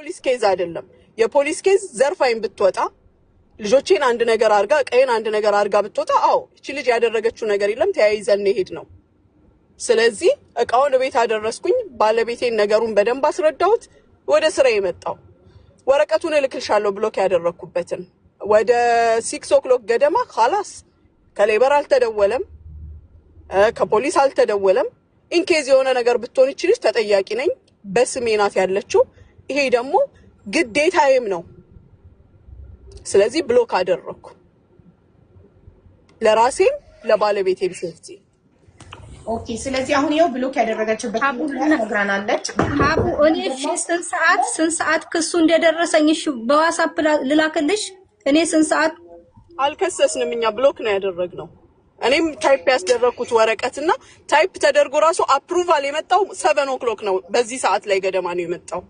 ፖሊስ ኬዝ አይደለም የፖሊስ ኬዝ ዘርፋይን ብትወጣ ልጆቼን አንድ ነገር አርጋ ቀይን አንድ ነገር አርጋ ብትወጣ አዎ እቺ ልጅ ያደረገችው ነገር የለም ተያይዘን ሄድ ነው ስለዚህ እቃውን ቤት አደረስኩኝ ባለቤቴን ነገሩን በደንብ አስረዳሁት ወደ ስራ የመጣው ወረቀቱን እልክልሻለሁ ብሎክ ያደረኩበትን ወደ 6 o'clock ገደማ خلاص ከሌበር አልተደወለም ከፖሊስ አልተደወለም ኢንኬዝ የሆነ ነገር ብትሆን እቺ ልጅ ተጠያቂ ነኝ በስሜ ናት ያለችው ይሄ ደግሞ ግዴታዬም ነው ስለዚህ ብሎክ አደረኩ ለራሴም ለባለቤቴም ሴፍቲ ኦኬ ስለዚህ አሁን ይሄው ብሎክ ያደረገችበት ነግራናለች ሀቡ እኔ ስንት ሰዓት ክሱ እንደደረሰኝ እሺ በዋትስአፕ ልላክልሽ እኔ ስንት ሰዓት አልከሰስንም እኛ ብሎክ ነው ያደረግነው እኔም ታይፕ ያስደረኩት ወረቀትና ታይፕ ተደርጎ ራሱ አፕሩቫል የመጣው 7 o'clock ነው በዚህ ሰዓት ላይ ገደማ ነው የመጣው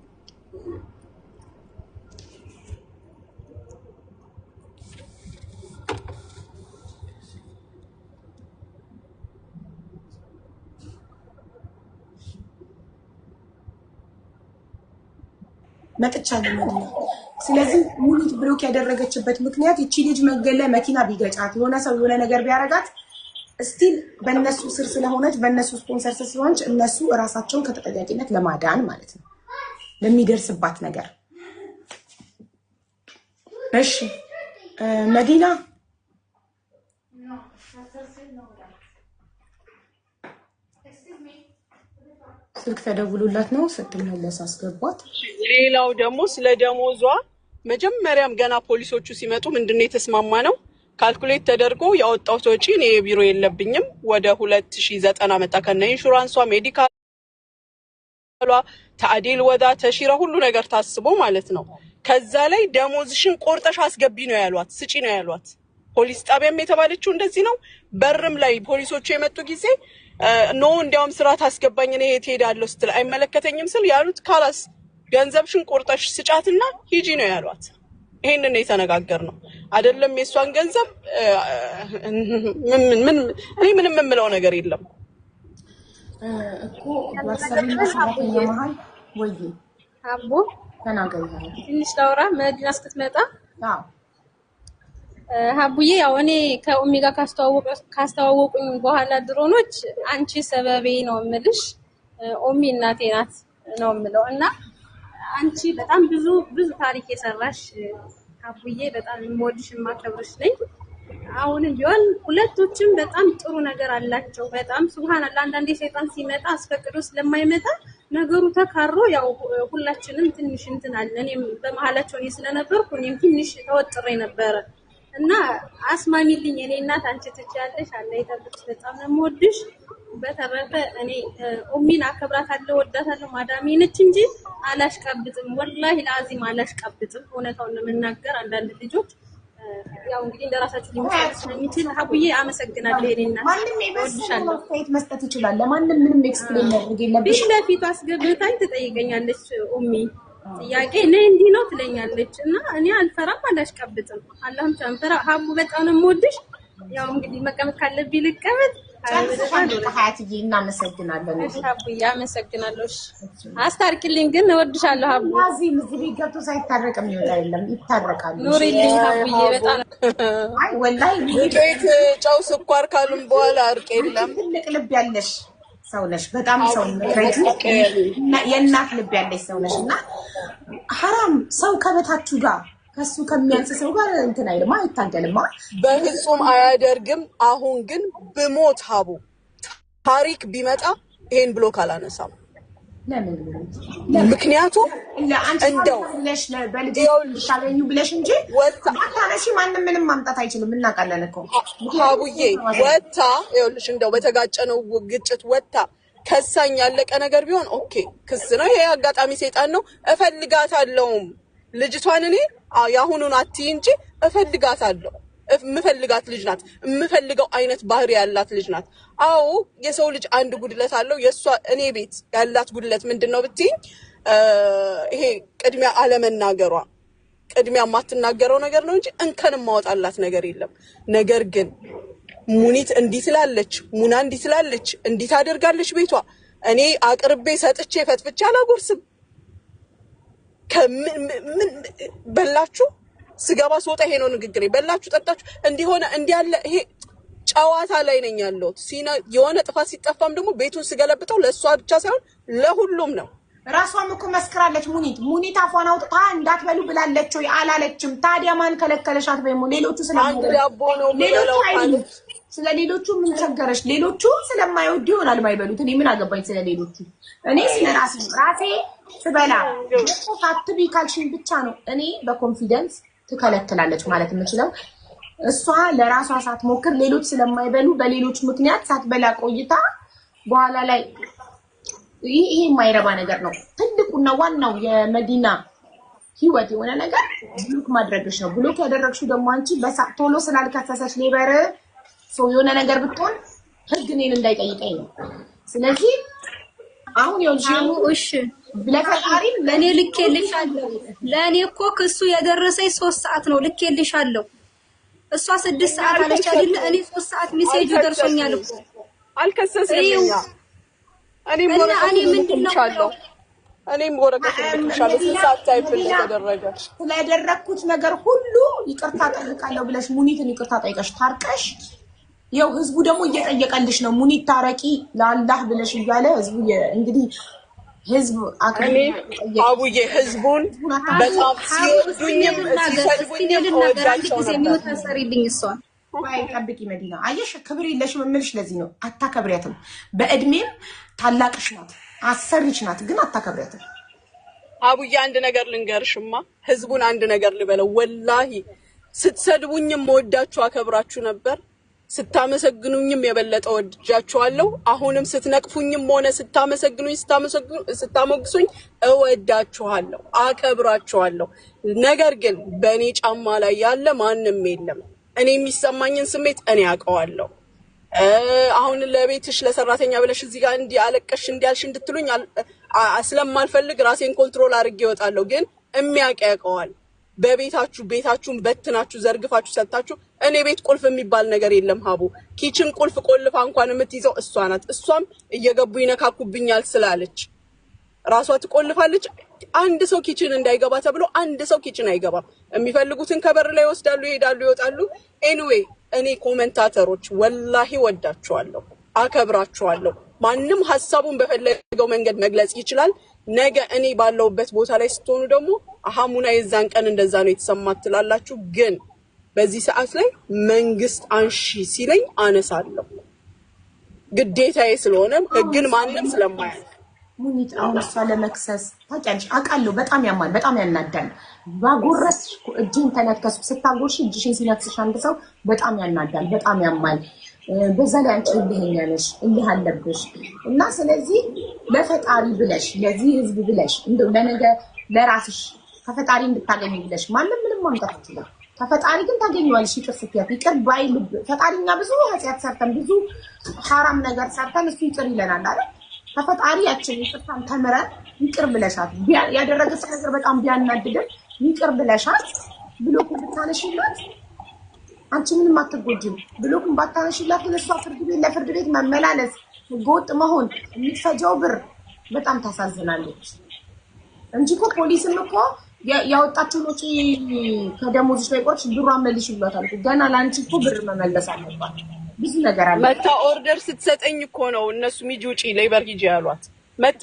መጥቻለሁ ስለዚህ ሙሉት ብሎክ ያደረገችበት ምክንያት እቺ ልጅ መገለ መኪና ቢገጫት የሆነ ሰው የሆነ ነገር ቢያረጋት ስቲል በእነሱ ስር ስለሆነች በእነሱ ስፖንሰር ስለሆነች እነሱ ራሳቸውን ከተጠያቂነት ለማዳን ማለት ነው ለሚደርስባት ነገር እሺ መዲና ስልክ ተደውሎላት ነው ስትመለስ አስገባት ሌላው ደግሞ ስለ ደሞዟ መጀመሪያም ገና ፖሊሶቹ ሲመጡ ምንድነው የተስማማ ነው ካልኩሌት ተደርጎ ያወጣው ወጪ እኔ ቢሮ የለብኝም ወደ 2090 መጣ ከነ ኢንሹራንሷ ሜዲካሏ ታዲል ወዳ ተሽራ ሁሉ ነገር ታስቦ ማለት ነው ከዛ ላይ ደሞዝሽን ቆርጠሽ አስገቢ ነው ያሏት ስጪ ነው ያሏት ፖሊስ ጣቢያም የተባለችው እንደዚህ ነው በርም ላይ ፖሊሶቹ የመጡ ጊዜ ኖ እንዲያውም ስራ ታስገባኝ እኔ ሄዳለሁ ስትል አይመለከተኝም ስል ያሉት ካላስ ገንዘብሽን ቆርጠሽ ስጫትና ሂጂ ነው ያሏት ይሄንን የተነጋገርነው አይደለም የሷን ገንዘብ ምን እኔ ምንም የምለው ነገር የለም እኮ ወሰደኝ ሰራተኛ መሃል ወይ አቦ ተናገሪ ትንሽ ላውራ መዲና እስክትመጣ አዎ ሀቡዬ ያው እኔ ከኡሚ ጋር ካስተዋወቁኝ በኋላ ድሮኖች አንቺ ሰበቤ ነው የምልሽ ኡሚ እናቴ ናት ነው የምለው እና አንቺ በጣም ብዙ ታሪክ የሰራሽ ሀቡዬ በጣም የምወድሽ የማከብርሽ ነኝ አሁንም ቢሆን ሁለቶችም በጣም ጥሩ ነገር አላቸው በጣም ሱብሃንአላህ አንዳንዴ ሰይጣን ሲመጣ አስፈቅዶ ስለማይመጣ ነገሩ ተካሮ ያው ሁላችንም ትንሽ እንትን አለ እኔም በመሐላቸው እኔ ስለነበርኩ እኔም ትንሽ ተወጥሬ ነበር እና አስማሚልኝ እኔ እናት አንቺ ትቻለሽ አላህ ይጠብቅሽ በጣም ነው የምወድሽ በተረፈ እኔ ኡሚን አከብራታለሁ ወዳታለሁ ማዳሜ ነች እንጂ አላሽቀብጥም ወላሂ ለአዚም አላሽቀብጥም እውነታውን ለመናገር አንዳንድ ልጆች ያው እንግዲህ እንደራሳችሁ ሊመስል ስለሚችል ሀቡዬ አመሰግናለሁ እኔ እናት ማንንም ወድሻለሁ ፋይት መስጠት ይችላል ለማንንም ምንም ኤክስፕሌን ማድረግ የለብሽ ለፊቱ አስገብታኝ ትጠይቀኛለች ኡሚ ጥያቄ ነይ እንዲህ ነው ትለኛለች እና እኔ አልፈራም አላሽቀብጥም አላህም ቻንፈራ ሀቡ በጣም ነው የምወድሽ ያው እንግዲህ መቀመጥ ካለብኝ ልቀመጥ ሀያትዬ እናመሰግናለን ሀቡዬ አመሰግናለሁ አስታርቂልኝ ግን እወድሻለሁ ሀቡ እዚህ ቤት ገብቶ ሳይታረቅም ይወጣ የለም ይታረቃሉ ኑሪልኝ ሀቡዬ በጣም አይ ወላሂ ቤት ጨው ስኳር ካሉም በኋላ አርቅ የለም ትልቅ ልብ ያለሽ ሰው ነሽ በጣም ሰው ነሽ የእናት ልብ ያለሽ ሰው ነሽ እና ሐራም ሰው ከበታችሁ ጋር ከሱ ከሚያንስ ሰው ጋር እንትን አይልማ አይታገልማ በፍጹም አያደርግም አሁን ግን በሞት ሀቡ ታሪክ ቢመጣ ይሄን ብሎክ አላነሳም ምክንያቱም እንደው ለሽ በልጅሽ ታገኙ ብለሽ እንጂ ወጣታሽ ማንንም ምንም ማምጣት አይችልም እናቃለን እኮ ሀቡዬ ወጣ ይኸውልሽ እንደው በተጋጨነው ግጭት ወጣ ከሳኝ ያለቀ ነገር ቢሆን ኦኬ ክስ ነው ይሄ አጋጣሚ ሰይጣን ነው እፈልጋታለሁ ልጅቷን እኔ ያሁኑን አትይ እንጂ እፈልጋታለሁ ምፈልጋት ልጅ ናት ምፈልገው አይነት ባህሪ ያላት ልጅ ናት አው የሰው ልጅ አንድ ጉድለት አለው የሷ እኔ ቤት ያላት ጉድለት ምንድነው ብትይ ይሄ ቅድሚያ አለመናገሯ ቅድሚያ ማትናገረው ነገር ነው እንጂ እንከን ማውጣላት ነገር የለም ነገር ግን ሙኒት እንዲህ ስላለች ሙና እንዲህ ስላለች እንዲህ ታደርጋለች ቤቷ እኔ አቅርቤ ሰጥቼ ፈትፍቻ አላጎርስም ምን በላችሁ ስገባ ስወጣ ይሄ ነው ንግግሬ። በላችሁ ጠጣችሁ እንዲሆነ እንዲያለ ይሄ ጨዋታ ላይ ነኝ ያለሁት። የሆነ ጥፋት ሲጠፋም ደግሞ ቤቱን ስገለብጠው ለሷ ብቻ ሳይሆን ለሁሉም ነው። ራሷም እኮ መስክራለች። ሙኒት አፏን አውጥታ እንዳትበሉ ብላለች ወይ አላለችም? ታዲያ ማን ከለከለሻት? በይሞ ሌሎቹ ስለሌሎቹ ምን ቸገረሽ? ሌሎቹ ስለማይወዱ ይሆናል ማይበሉት። እኔ ምን አገባኝ ስለሌሎቹ? እኔ ስለራሴ ስበላ ሳትቢ ካልሽኝ ብቻ ነው እኔ በኮንፊደንስ ትከለክላለች ማለት የምችለው። እሷ ለራሷ ሳትሞክር ሌሎች ስለማይበሉ በሌሎች ምክንያት ሳትበላ ቆይታ በኋላ ላይ ይሄ የማይረባ ነገር ነው። ትልቁና ዋናው የመዲና ህይወት የሆነ ነገር ብሎክ ማድረግሽ ነው። ብሎክ ያደረግሽው ደግሞ አንቺ ቶሎ ስላልከሰሰች ሌበር ሰው የሆነ ነገር ብትሆን ህግ እኔን እንዳይጠይቀኝ ነው። ስለዚህ አሁን እሺ ለፈጣሪም ለኔ ልኬልሻለሁ። ለኔ እኮ ክሱ የደረሰኝ 3 ሰዓት ነው ልኬልሻለሁ። እሷ 6 ሰዓት አለች አይደል? እኔ 3 ሰዓት ሜሴጅ ደርሶኛል እኮ አልከሰሰኝም። እኔም ወረቀት ልክልሻለሁ። ሰዓት ታይፕል ተደረገ ስለደረኩት ነገር ሁሉ ይቅርታ ጠይቃለሁ ብለሽ ሙኒትን ይቅርታ ጠይቀሽ ታርቀሽ ያው ህዝቡ ደግሞ እየጠየቀልሽ ነው። ሙኒት ታረቂ ለአላህ ብለሽ እያለ ህዝቡ እንግዲህ ህዝብ አቡዬ ህዝቡን በጣም ሲወዱኝም ሲሰድቡኝም ወዳቸው ነበር። ታሰሪልኝ እሷን ወይ ጠብቂ መዲና። አየሽ ክብር የለሽም የምልሽ ለዚህ ነው። አታከብሪያትም። በእድሜም ታላቅሽ ናት፣ አሰሪሽ ናት፣ ግን አታከብሪያትም። አቡዬ አንድ ነገር ልንገርሽማ፣ ህዝቡን አንድ ነገር ልበለው። ወላሂ ስትሰድቡኝም ወዳችሁ አከብራችሁ ነበር። ስታመሰግኑኝም የበለጠ ወድጃችኋለሁ። አሁንም ስትነቅፉኝም ሆነ ስታሞግሱኝ እወዳችኋለሁ፣ አከብራችኋለሁ። ነገር ግን በእኔ ጫማ ላይ ያለ ማንም የለም። እኔ የሚሰማኝን ስሜት እኔ አውቀዋለሁ። አሁን ለቤትሽ ለሰራተኛ ብለሽ እዚህ ጋር እንዲያለቀሽ እንዲያልሽ እንድትሉኝ ስለማልፈልግ ራሴን ኮንትሮል አድርጌ እወጣለሁ። ግን የሚያውቅ ያውቀዋል። ቤታችሁን በትናችሁ ዘርግፋችሁ ሰጣችሁ። እኔ ቤት ቁልፍ የሚባል ነገር የለም። ሀቡ ኪችን ቁልፍ ቆልፋ እንኳን የምትይዘው እሷ ናት። እሷም እየገቡ ይነካኩብኛል ስላለች ራሷ ትቆልፋለች። አንድ ሰው ኪችን እንዳይገባ ተብሎ አንድ ሰው ኪችን አይገባም። የሚፈልጉትን ከበር ላይ ወስዳሉ፣ ይሄዳሉ፣ ይወጣሉ። ኤኒዌይ እኔ ኮሜንታተሮች ወላሂ ወዳችኋለሁ፣ አከብራችኋለሁ። ማንም ሐሳቡን በፈለገው መንገድ መግለጽ ይችላል። ነገ እኔ ባለውበት ቦታ ላይ ስትሆኑ ደግሞ አሃሙና የዛን ቀን እንደዛ ነው የተሰማት ትላላችሁ። ግን በዚህ ሰዓት ላይ መንግስት አንሺ ሲለኝ አነሳለሁ፣ ግዴታዬ ስለሆነ ህግን ማንም ስለማያልፍ ሙኒት አሁን እሷ ለመክሰስ ታውቂያለሽ፣ አውቃለሁ። በጣም ያማል፣ በጣም ያናዳል። ባጎረስ እጅን ተነከሱ ስታጎርሽ እጅሽን ሲነክስሽ አንድ ሰው በጣም ያናዳል፣ በጣም ያማል። በዛ ላይ አንቺ እልህኛ ነሽ፣ እልህ አለብሽ እና ስለዚህ ለፈጣሪ ብለሽ ለዚህ ህዝብ ብለሽ እንደው ለነገ ለራስሽ ከፈጣሪ እንድታገኝ ብለሽ ማንም ምንም ማምጣት ይችላል። ከፈጣሪ ግን ታገኘዋለሽ። ይቅር ስትያት ይቅር ባይ ልብ ፈጣሪኛ ብዙ ኃጢአት ሰርተን ብዙ ሐራም ነገር ሰርተን እሱ ይቅር ይለናል አይደል? ከፈጣሪ ያችን ይቅርታን ተምረን ይቅር ብለሻት ያደረገች ነገር በጣም ቢያናድድም ይቅር ብለሻት ብሎኩን ብታነሽላት አንቺ ምንም አትጎጂም። ብሎኩን ባታነሽላት ለሷ ፍርድ ቤት ለፍርድ ቤት መመላለስ ህገወጥ መሆን የሚፈጀው ብር በጣም ታሳዝናለች እንጂ እኮ ፖሊስም እኮ ያወጣችውን ወጪ ከደሞዝሽ ላይ ቆርጭ ብሯን መልሽ ይሏታል። ገና ለአንቺ እኮ ብር መመለስ አለባት። ብዙ ነገር አለ። መታ ኦርደር ስትሰጠኝ እኮ ነው እነሱ ሚጂ ውጪ ሌበር ሂጂ ያሏት። መታ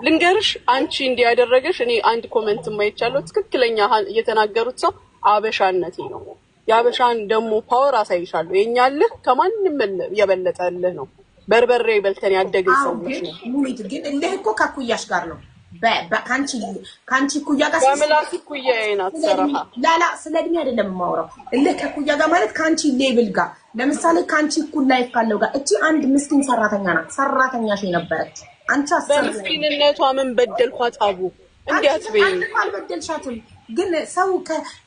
ልንገርሽ አንቺ እንዲያደረገሽ እኔ አንድ ኮሜንት ማይቻለው ትክክለኛ እየተናገሩት ሰው አበሻነቴ ነው። ያበሻን ደግሞ ፓወር አሳይሻለሁ። የኛልህ ከማንም የበለጠልህ ነው። በርበሬ በልተን ያደግን ሰዎች ነው። ሙኒት ግን እልህ እኮ ከኩያሽ ጋር ነው። ካንቺ ኩያ ጋር በምላስ ኩያ አይናት ሰራሃ ላላ ስለድሜ አይደለም የማወራው። እልህ ከኩያ ጋር ማለት ካንቺ ሌብል ጋር ለምሳሌ ካንቺ እኩል ላይፍ ካለው ጋር እቺ አንድ ምስኪን ሰራተኛ ናት። ሰራተኛሽ የነበረች አንቺ በምስኪንነቷ ምን በደልኳት? አቡ እንዴት በይ አልበደልሻትም። ግን ሰው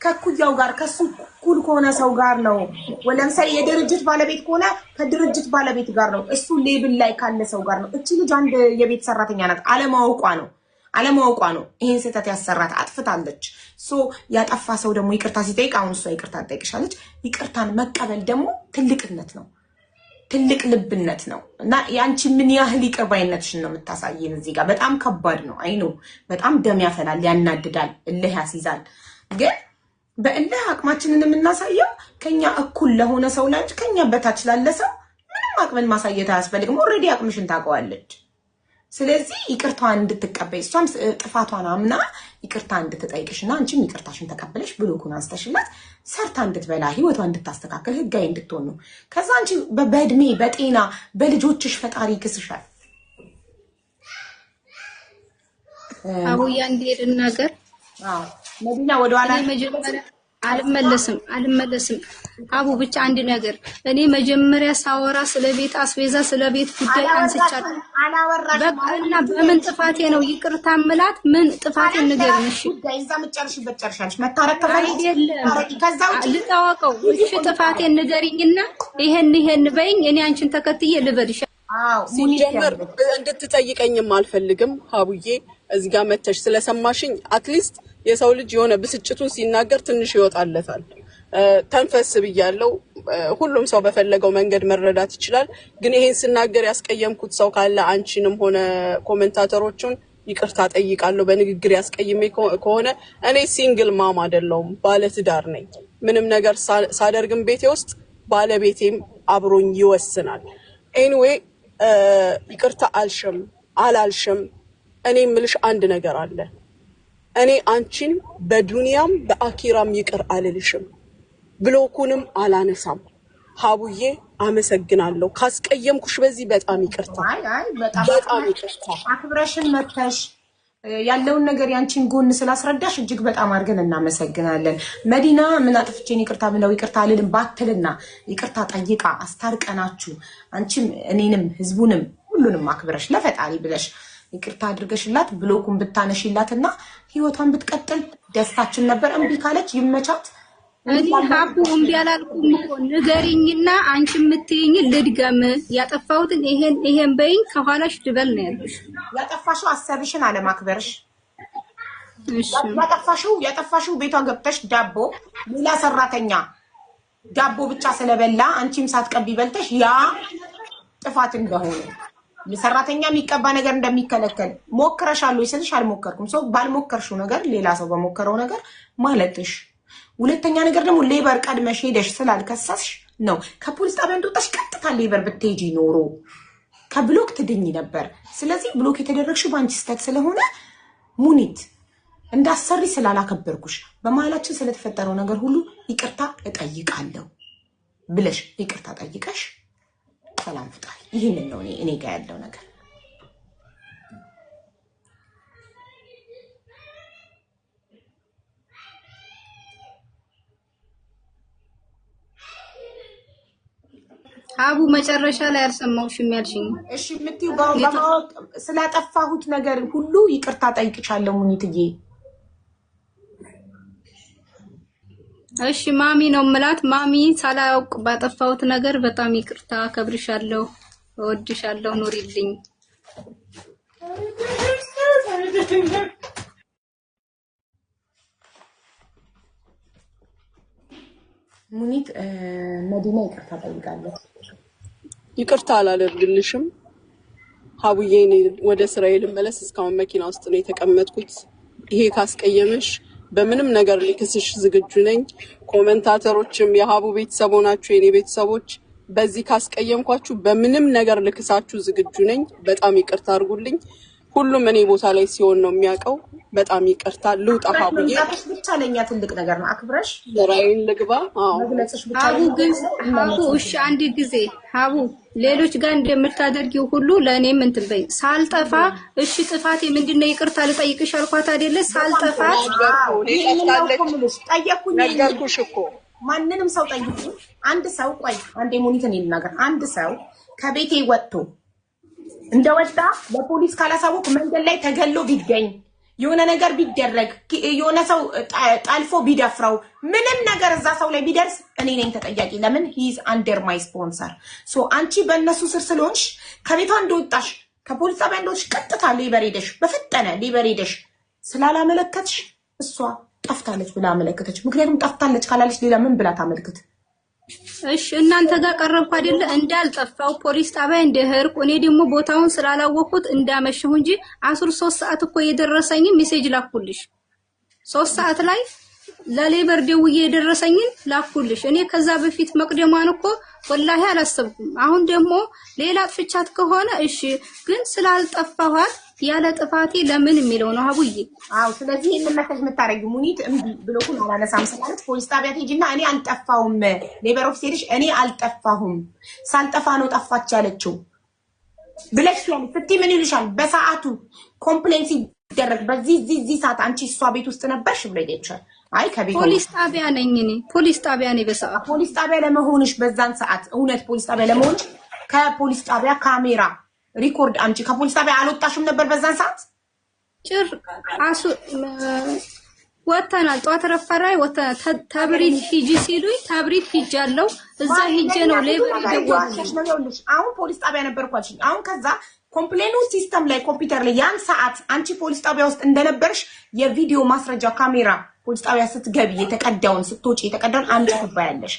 ከኩያው ጋር ከሱ ኩል ከሆነ ሰው ጋር ነው። ለምሳሌ የድርጅት ባለቤት ከሆነ ከድርጅት ባለቤት ጋር ነው። እሱ ሌብል ላይ ካለ ሰው ጋር ነው። እቺ ልጅ አንድ የቤት ሰራተኛ ናት። አለማወቋ ነው ይሄን ስህተት ያሰራት። አጥፍታለች። ያጠፋ ሰው ደግሞ ይቅርታ ሲጠይቅ አሁን እሷ ይቅርታ ትጠይቅሻለች። ይቅርታን መቀበል ደግሞ ትልቅነት ነው። ትልቅ ልብነት ነው እና ያንቺ ምን ያህል ይቅርባይነትሽን ነው የምታሳየን እዚህ ጋር በጣም ከባድ ነው አይኑ በጣም ደም ያፈላል ያናድዳል እልህ ያስይዛል ግን በእልህ አቅማችንን የምናሳየው ከኛ እኩል ለሆነ ሰው ላይ ከኛ በታች ላለ ሰው ምንም አቅምን ማሳየት አያስፈልግም ኦሬዲ አቅምሽን ታውቀዋለች ስለዚህ ይቅርታዋን እንድትቀበይ እሷም ጥፋቷን አምና ይቅርታ እንድትጠይቅሽና አንቺም ይቅርታሽን ተቀበለሽ ብሎኩን አንስተሽላት ሰርታ እንድትበላ ህይወቷን እንድታስተካክል ህጋይ እንድትሆን ነው ከዛ አንቺ በእድሜ በጤና በልጆችሽ ፈጣሪ ይክስሻል አቡያ እንዴት ነገር መዲና ወደ ኋላ መጀመሪያ አልመለስም አቡ ብቻ አንድ ነገር እኔ መጀመሪያ ሳወራ ስለቤት አስቤዛ ስለቤት ጉዳይ አንስቻለሁ በቃና በምን ጥፋቴ ነው ይቅርታ ምላት ምን ጥፋቴ ንገርኝ እሺ ጋይዛ መጨረሻበት ጨርሻለሽ መታረቅ ከፈለግሽ ከዛው ልታወቀው እሺ ጥፋቴ ንገሪኝና ይሄን በይኝ እኔ አንቺን ተከትዬ ልበልሽ ሲጀመር እንድትጠይቀኝም አልፈልግም ሀቡዬ እዚህ ጋር መተሽ ስለሰማሽኝ አትሊስት የሰው ልጅ የሆነ ብስጭቱን ሲናገር ትንሽ ይወጣለታል ተንፈስ ብያለው ሁሉም ሰው በፈለገው መንገድ መረዳት ይችላል ግን ይሄን ስናገር ያስቀየምኩት ሰው ካለ አንቺንም ሆነ ኮሜንታተሮቹን ይቅርታ ጠይቃለሁ በንግግር ያስቀይሜ ከሆነ እኔ ሲንግል ማም አይደለሁም ባለ ትዳር ነኝ ምንም ነገር ሳደርግም ቤቴ ውስጥ ባለቤቴም አብሮኝ ይወስናል ኤኒዌይ ይቅርታ አላልሽም እኔ ምልሽ አንድ ነገር አለ እኔ አንቺን በዱንያም በአኪራም ይቅር አልልሽም ብሎኩንም አላነሳም ሀቡዬ አመሰግናለሁ ካስቀየምኩሽ በዚህ በጣም ይቅርታ በጣም ይቅርታ አክብረሽን መተሽ ያለውን ነገር ያንቺን ጎን ስላስረዳሽ እጅግ በጣም አድርገን እናመሰግናለን መዲና ምን አጥፍቼን ይቅርታ ብለው ይቅርታ አልልም ባትልና ይቅርታ ጠይቃ አስታርቀናችሁ አንቺም እኔንም ህዝቡንም ሁሉንም አክብረሽ ለፈጣሪ ብለሽ ይቅርታ አድርገሽላት ብሎኩን ብታነሽላትና ህይወቷን ብትቀጥል ደስታችን ነበር እንቢ ካለች ይመቻት እኔ ሀቡ እምቢ አላልኩም እኮ ንገሪኝና አንቺ የምትይኝ ልድገም ያጠፋሁትን ይሄን በይኝ ከኋላሽ ልበል ነው ያልኩሽ ያጠፋሽው አሰብሽን አለማክበርሽ እሺ ያጠፋሽው ቤቷ ገብተሽ ዳቦ ሌላ ሰራተኛ ዳቦ ብቻ ስለበላ አንቺም ሳትቀቢ በልተሽ ያ ጥፋት እንደሆነ ለሰራተኛ የሚቀባ ነገር እንደሚከለከል ሞክረሻለሁ ይስልሽ አልሞከርኩም ሰው ባልሞከርሽው ነገር ሌላ ሰው በሞከረው ነገር ማለትሽ ሁለተኛ ነገር ደግሞ ሌበር ቀድመሽ ሄደሽ ስላልከሰስሽ ነው ከፖሊስ ጣቢያ እንደወጣሽ ቀጥታ ሌበር ብትሄጂ ኖሮ ከብሎክ ትድኝ ነበር ስለዚህ ብሎክ የተደረግሽው ባንቺ ስተት ስለሆነ ሙኒት እንዳሰሪ ስላላከበርኩሽ በመሃላችን ስለተፈጠረው ነገር ሁሉ ይቅርታ እጠይቃለሁ ብለሽ ይቅርታ ጠይቀሽ ሰላም ፍጣሪ ይሄንን ነው እኔ ጋር ያለው ነገር አቡ መጨረሻ ላይ አልሰማውሽም ያልሽኝ እሺ ምትዩ በማወቅ ስላጠፋሁት ነገር ሁሉ ይቅርታ ጠይቅቻለሁ ሙኒትዬ እሺ ማሚ ነው ምላት ማሚ ሳላውቅ ባጠፋሁት ነገር በጣም ይቅርታ አከብርሻለሁ እወድሻለሁ ኑሪልኝ ሙኒት መዲና ይቅርታ ጠይቃለሁ ይቅርታ አላደርግልሽም ሀቡዬ እኔ ወደ ስራዬ ልመለስ እስካሁን መኪና ውስጥ ነው የተቀመጥኩት ይሄ ካስቀየመሽ በምንም ነገር ልክስሽ ዝግጁ ነኝ ኮሜንታተሮችም የሀቡ ቤተሰብ ሆናችሁ የኔ ቤተሰቦች በዚህ ካስቀየምኳችሁ በምንም ነገር ልክሳችሁ ዝግጁ ነኝ በጣም ይቅርታ አድርጉልኝ ሁሉም እኔ ቦታ ላይ ሲሆን ነው የሚያውቀው በጣም ይቅርታ ልውጣ ሀቡዬ ብቻ ለኛ ትልቅ ነገር ነው አክብረሽ ለራይን ልግባ መግለጽሽ ብቻ ሀቡ ግን ሀቡ እሺ አንድ ጊዜ ሀቡ ሌሎች ጋር እንደምታደርጊው ሁሉ ለኔም እንትን በይ ሳልጠፋ እሺ ጥፋቴ ምንድነው ይቅርታ ልጠይቅሽ አልኳት አይደለ ሳልጠፋ ነገርኩሽ እኮ ማንንም ሰው ጠይቁ አንድ ሰው ቆይ አንዴ ሙኒትን ይናገር አንድ ሰው ከቤቴ ወጥቶ እንደወጣ በፖሊስ ካላሳወቅ መንገድ ላይ ተገሎ ቢገኝ የሆነ ነገር ቢደረግ የሆነ ሰው ጣልፎ ቢደፍረው ምንም ነገር እዛ ሰው ላይ ቢደርስ እኔ ነኝ ተጠያቂ ለምን he is under my sponsor so አንቺ በእነሱ ስር ስለሆንሽ ከቤቷ እንደወጣሽ ከፖሊስ ጣቢያ እንደወጣሽ ቀጥታ ሌበር ሄደሽ በፈጠነ ሌበር ሄደሽ ስላላመለከትሽ እሷ ጠፍታለች ብላ አመለከተች ምክንያቱም ጠፍታለች ካላለች ሌላ ምን ብላ ታመልክት እሺ እናንተ ጋር ቀረብኩ አይደለ እንዳልጠፋው ፖሊስ ጣቢያ እንደሄድኩ እኔ ደግሞ ቦታውን ስላላወቅኩት እንዳመሸሁ እንጂ 13 ሰዓት እኮ የደረሰኝ ሜሴጅ ላኩልሽ 3 ሰዓት ላይ ለሌበር ደውዬ የደረሰኝን ላኩልሽ እኔ ከዛ በፊት መቅደሟን እኮ ወላሂ አላሰብኩም አሁን ደግሞ ሌላ ጥፍቻት ከሆነ እሺ ግን ስላልጠፋኋት ያለ ጥፋቴ ለምን የሚለው ነው አቡዬ አው ስለዚህ ይሄን መሰለሽ መታረጊ ሙኒት እምቢ ብሎኩን አላነሳም ስላለች ፖሊስ ጣቢያ ሄጂና እኔ አልጠፋሁም ሌበር ኦፊሰርሽ እኔ አልጠፋሁም ሳልጠፋ ነው ጠፋች ያለችው ብለሽ ያለ ፍቲ ምን ይልሻል በሰዓቱ ኮምፕሌንስ ይደረግ በዚህ ሰዓት አንቺ እሷ ቤት ውስጥ ነበርሽ ብለ ይደቻል አይ ከቤት ፖሊስ ጣቢያ ነኝ እኔ ፖሊስ ጣቢያ ነኝ በሰዓቱ ፖሊስ ጣቢያ ለመሆንሽ በዛን ሰዓት እውነት ፖሊስ ጣቢያ ለመሆንሽ ከፖሊስ ጣቢያ ካሜራ ሪኮርድ አምጪ ከፖሊስ ጣቢያ አልወጣሽም ነበር በዛን ሰዓት ጭር አሱ ወጣናል ጧት ረፈራይ ወጣ ታብሪት ሂጂ ሲሉኝ ታብሪት ሂጃለሁ እዛ ሂጄ ነው ሌበር ይደወልልሽ ነው ይኸውልሽ አሁን ፖሊስ ጣቢያ ነበርኳልሽ አሁን ከዛ ኮምፕሌኑ ሲስተም ላይ ኮምፒውተር ላይ ያን ሰዓት አንቺ ፖሊስ ጣቢያ ውስጥ እንደነበርሽ የቪዲዮ ማስረጃ ካሜራ ፖሊስ ጣቢያ ስትገቢ የተቀዳውን ስትወጪ የተቀዳውን አንቺ ትባያለሽ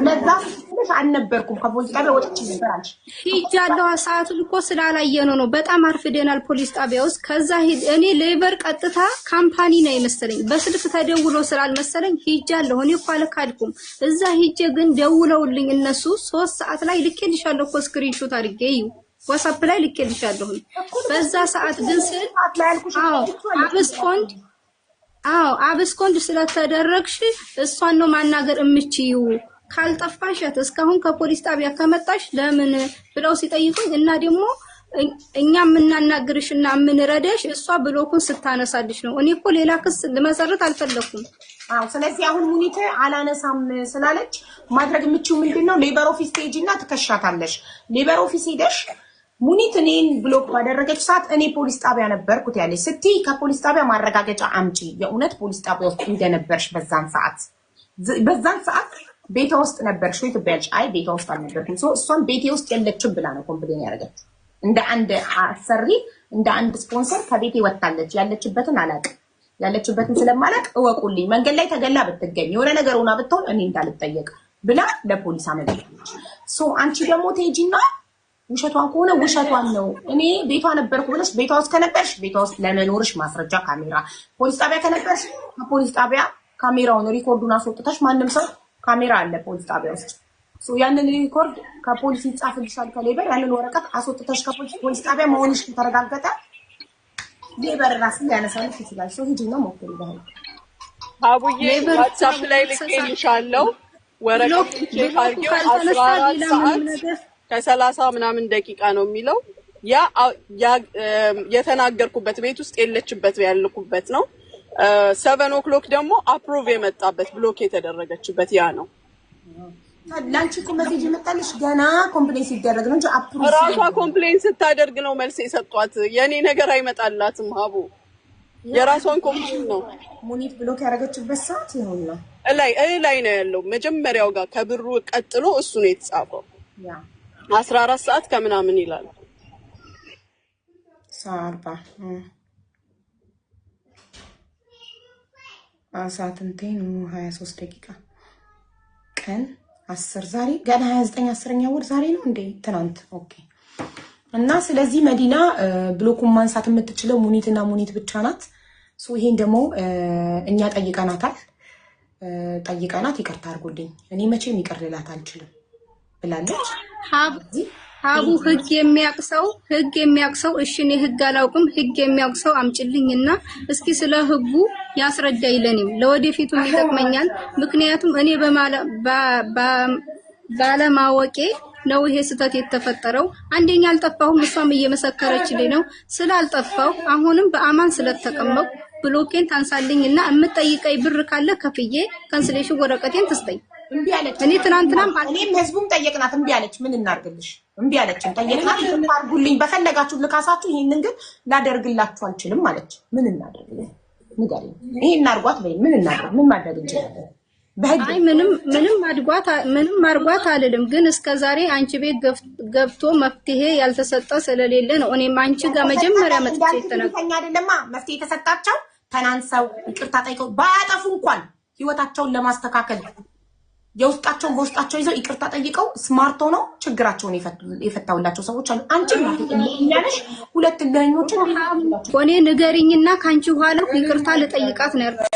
ለዛ ስለሽ አልነበርኩም ከፖሊስ ጣቢያ ወጥቼ ነበርሽ ሂጃለሁ ሰዓቱን እኮ ስላላየነው ነው በጣም አርፍደናል ፖሊስ ጣቢያ ውስጥ ከዛ እኔ ሌበር ቀጥታ ካምፓኒ ነው ይመስለኝ በስልክ ተደውሎ ስላልመሰለኝ ሂጃለሁ እኔ እኮ አልካድኩም እዛ ሂጄ ግን ደውለውልኝ እነሱ 3 ሰዓት ላይ ልኬልሻለሁ እኮ ስክሪንሾት አድርጌ ዋትስአፕ ላይ ልኬልሻለሁ በዛ ሰዓት ግን ስል አብስኮንድ ስለተደረግሽ እሷን ነው ማናገር እምችዩ ካልጠፋሻት እስካሁን ከፖሊስ ጣቢያ ከመጣሽ ለምን ብለው ሲጠይቁኝ እና ደግሞ እኛ ምናናግርሽና ምንረዳሽ እሷ ብሎኩን ስታነሳልሽ ነው እኔ እኮ ሌላ ክስ ልመሰረት አልፈለኩም ስለዚህ አሁን ሙኒት አላነሳም ስላለች ማድረግ የምችው ምንድነው ሌበር ኦፊስ ሄጂና ትከሻታለሽ ሌበር ኦፊስ ሄደሽ ሙኒት እኔን ብሎክ ባደረገች ሰዓት እኔ ፖሊስ ጣቢያ ነበርኩት ያለሽ ስትይ ከፖሊስ ጣቢያ ማረጋገጫ አምጪ የእውነት ፖሊስ ጣቢያ ውስጥ እንደነበርሽ በዛን ሰዓት ቤቷ ውስጥ ነበርሽ ወይ ትበያለሽ አይ ቤቷ ውስጥ አልነበርኩም እሷን ቤቴ ውስጥ የለችም ብላ ነው ኮምፕሌን ያደረገችው እንደ አንድ አሰሪ እንደ አንድ ስፖንሰር ከቤቴ ወጣለች ያለችበትን አላውቅም ያለችበትን ስለማላውቅ እወቁልኝ መንገድ ላይ ተገላ ብትገኝ የሆነ ነገር ሆና ብትሆን እኔ እንዳልጠየቅ ብላ ለፖሊስ አመለከተች አንቺ ደግሞ ትሄጂና ውሸቷን ከሆነ ውሸቷን ነው እኔ ቤቷ ነበርኩ ብለሽ ቤቷ ውስጥ ከነበርሽ ቤቷ ውስጥ ለመኖርሽ ማስረጃ ካሜራ ፖሊስ ጣቢያ ከነበርሽ ከፖሊስ ጣቢያ ካሜራውን ሪኮርዱን አስወጥተሽ ማንንም ሰው ካሜራ አለ ፖሊስ ጣቢያ ውስጥ ያንን ሪኮርድ ከፖሊስ ይጻፍልሻል ከሌበር ያንን ወረቀት አስወጥተሽ ከፖሊስ ጣቢያ መሆንሽ ከተረጋገጠ ሌበር ራስ ያነሳልሽ ይችላል ሂጂ ነው ሞክሪ ይባል አቡዬ ዋትስአፕ ላይ ልኬልሻለሁ ወረቀት ቼክ አድርጊው 14 ሰዓት ከ30 ምናምን ደቂቃ ነው የሚለው ያ የተናገርኩበት ቤት ውስጥ የለችበት ያልኩበት ነው 7 o'clock ደግሞ አፕሩቭ የመጣበት ብሎክ የተደረገችበት ያ ነው ላንቺ እኮ ሜሴጅ መጣልሽ ገና ኮምፕሌንስ ይደረግ ነው እንጂ አፕሩቭ ራሷ ኮምፕሌንስ ስታደርግ ነው መልስ የሰጧት የኔ ነገር አይመጣላትም ሀቡ የራሷን ኮምፕሌንስ ነው ሙኒት ብሎክ ያደረገችበት ሰዓት ይሁን ነው ላይ ነው ያለው መጀመሪያው ጋር ከብሩ ቀጥሎ እሱ ነው የተጻፈው ያ 14 ሰዓት ከምናምን ይላል 40 ሰዓትንቴን 23 ደቂቃ ቀን 10 ዛሬ ገና 29 10ኛ ወር ዛሬ ነው እንዴ ትናንት ኦኬ እና ስለዚህ መዲና ብሎኩን ማንሳት የምትችለው ሙኒትና ሙኒት ብቻ ናት ይሄን ደግሞ እኛ ጠይቀናት ይቅርታ አድርጉልኝ እኔ መቼም ይቅር ልላት አልችልም ብላለች ሀቡ ህግ የሚያቅሰው እሺ እኔ ህግ አላውቅም ህግ የሚያቅሰው አምጭልኝና እስኪ ስለ ህጉ ያስረዳኝ ለኔም ለወደፊቱ ይጠቅመኛል ምክንያቱም እኔ ባለማወቄ ነው ይሄ ስህተት የተፈጠረው አንደኛ አልጠፋሁም እሷም እየመሰከረችልኝ ነው ስላልጠፋው አሁንም በአማን ስለተቀመጥኩ ብሎኬን ታንሳልኝና እምጠይቀኝ ብር ካለ ከፍዬ ካንስሌሽን ወረቀቴን ትስጠኝ እምቢ አለች እኔ ትናንትናም እኔም ህዝቡም ጠየቅናት እምቢ አለች ምን እናርግልሽ እምቢ አለች ጠየቅናት አርጉልኝ በፈለጋችሁ ልካሳችሁ ይሄንን ግን ላደርግላችሁ አልችልም አለች ምን እናደርግልኝ ንገሪ ይሄን አርጓት በይ ምን እናደርግ ምን ማድረግ እንችላለን አይ ምንም ማርጓት አልልም ግን እስከዛሬ አንቺ ቤት ገብቶ መፍትሄ ያልተሰጠ ስለሌለ ነው እኔም አንቺ ጋር መጀመሪያ መጥቼ ተነግሮኝ አይደለማ መፍትሄ ተሰጣቸው ተናንሰው ይቅርታ ጠይቀው ባያጠፉ እንኳን ህይወታቸውን ለማስተካከል የውስጣቸውን በውስጣቸው ይዘው ይቅርታ ጠይቀው ስማርት ሆነው ችግራቸውን የፈታውላቸው ሰዎች አሉ። አንቺ ያለሽ ሁለት ለኞችን ኮኔ ንገሪኝና ካንቺ በኋላ ይቅርታ ልጠይቃት ነው ያልኩሽ።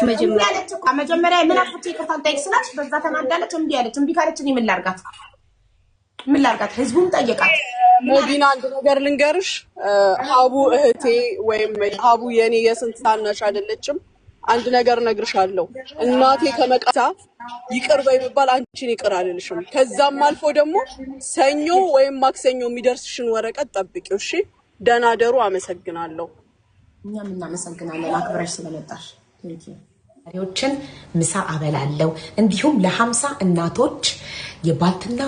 መጀመሪያ ምን አፍጥጪ ይቅርታ ጠይቅ ስላት በዛ ተናዳለች። እምቢ አለች። እምቢ ካለች እኔ ምን ላርጋት? ህዝቡን ጠየቃት። ሞዲና አንድ ነገር ልንገርሽ፣ ሀቡ እህቴ ወይም ሀቡ የኔ የስንት ታናሽ አይደለችም። አንድ ነገር ነግርሻለሁ። እናቴ ከመቃታ ይቅር በይ ብባል አንቺን ይቅር አልልሽም። ከዛም አልፎ ደግሞ ሰኞ ወይም ማክሰኞ የሚደርስሽን ወረቀት ጠብቂው። እሺ፣ ደህና ደሩ። አመሰግናለሁ። እኛም እናመሰግናለን አክብረሽ ስለመጣሽ። ቴንኪው። ምሳ አበላለው እንዲሁም ለ50 እናቶች የባልትና